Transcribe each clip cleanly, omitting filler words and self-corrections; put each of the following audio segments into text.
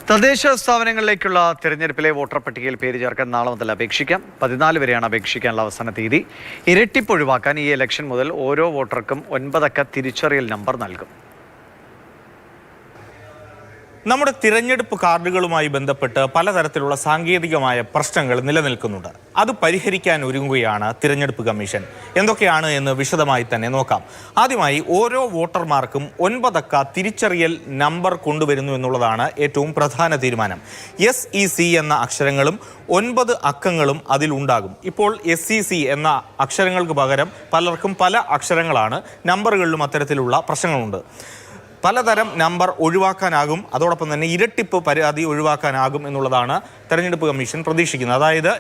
തദ്ദേശ സ്ഥാപനങ്ങളിലേക്കുള്ള തെരഞ്ഞെടുപ്പിലെ വോട്ടർ പട്ടികയിൽ പേര് ചേർക്കാൻ നാളെ മുതൽ അപേക്ഷിക്കാം. 14 വരെയാണ് അപേക്ഷിക്കാനുള്ള അവസാന തീയതി. ഇരട്ടിപ്പ് ഒഴിവാക്കാൻ ഈ ഇലക്ഷൻ മുതൽ ഓരോ വോട്ടർക്കും 9 അക്ക തിരിച്ചറിയൽ നമ്പർ നൽകും. നമ്മുടെ തിരഞ്ഞെടുപ്പ് കാർഡുകളുമായി ബന്ധപ്പെട്ട് പലതരത്തിലുള്ള സാങ്കേതികമായ പ്രശ്നങ്ങൾ നിലനിൽക്കുന്നുണ്ട്. അത് പരിഹരിക്കാൻ ഒരുങ്ങുകയാണ് തിരഞ്ഞെടുപ്പ് കമ്മീഷൻ. എന്തൊക്കെയാണ് എന്ന് വിശദമായി തന്നെ നോക്കാം. ആദ്യമായി ഓരോ വോട്ടർമാർക്കും 9 അക്ക തിരിച്ചറിയൽ നമ്പർ കൊണ്ടുവരുന്നു എന്നുള്ളതാണ് ഏറ്റവും പ്രധാന തീരുമാനം. SEC എന്ന അക്ഷരങ്ങളും 9 അക്കങ്ങളും അതിലുണ്ടാകും. ഇപ്പോൾ SEC എന്ന അക്ഷരങ്ങൾക്ക് പകരം പലർക്കും പല അക്ഷരങ്ങളാണ്. നമ്പറുകളിലും അത്തരത്തിലുള്ള പ്രശ്നങ്ങളുണ്ട്. പലതരം നമ്പർ ഒഴിവാക്കാനാകും, അതോടൊപ്പം തന്നെ ഇരട്ടിപ്പ് പരാതി ഒഴിവാക്കാനാകും എന്നുള്ളതാണ് തെരഞ്ഞെടുപ്പ് കമ്മീഷൻ പ്രതീക്ഷിക്കുന്നത്. അതായത്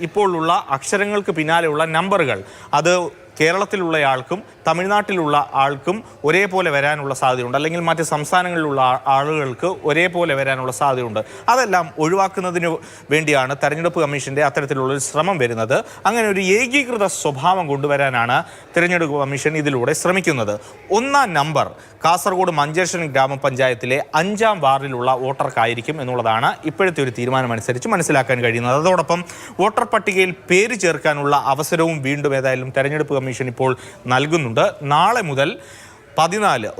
ഇപ്പോഴുള്ള അക്ഷരങ്ങൾക്ക് പിന്നാലെയുള്ള നമ്പറുകൾ അത് കേരളത്തിലുള്ള ആൾക്കും തമിഴ്നാട്ടിലുള്ള ആൾക്കും ഒരേപോലെ വരാനുള്ള സാധ്യതയുണ്ട്, അല്ലെങ്കിൽ മറ്റ് സംസ്ഥാനങ്ങളിലുള്ള ആളുകൾക്ക് ഒരേപോലെ വരാനുള്ള സാധ്യതയുണ്ട്. അതെല്ലാം ഒഴിവാക്കുന്നതിന് വേണ്ടിയാണ് തെരഞ്ഞെടുപ്പ് കമ്മീഷൻ്റെ അത്തരത്തിലുള്ളൊരു ശ്രമം വരുന്നത്. അങ്ങനെ ഒരു ഏകീകൃത സ്വഭാവം കൊണ്ടുവരാനാണ് തെരഞ്ഞെടുപ്പ് കമ്മീഷൻ ഇതിലൂടെ ശ്രമിക്കുന്നത്. 1-ാം നമ്പർ കാസർഗോഡ് മഞ്ചേശ്വരം ഗ്രാമപഞ്ചായത്തിലെ 5-ാം വാർഡിലുള്ള വോട്ടർക്കായിരിക്കും എന്നുള്ളതാണ് ഇപ്പോഴത്തെ ഒരു തീരുമാനമനുസരിച്ച് മനസ്സിലാക്കാൻ കഴിയുന്നത്. അതോടൊപ്പം വോട്ടർ പട്ടികയിൽ പേര് ചേർക്കാനുള്ള അവസരവും വീണ്ടും ഏതായാലും തെരഞ്ഞെടുപ്പ് കമ്മീഷൻ ഇപ്പോൾ നൽകുന്നുണ്ട്. നാളെ മുതൽ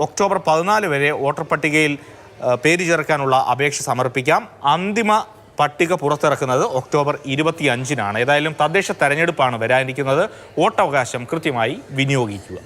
ഒക്ടോബർ 14 വരെ വോട്ടർ പട്ടികയിൽ പേര് ചേർക്കാനുള്ള അപേക്ഷ സമർപ്പിക്കാം. അന്തിമ പട്ടിക പുറത്തിറക്കുന്നത് ഒക്ടോബർ 25-നാണ്. ഏതായാലും തദ്ദേശ തെരഞ്ഞെടുപ്പാണ് വരാനിരിക്കുന്നത്. വോട്ടവകാശം കൃത്യമായി വിനിയോഗിക്കുക.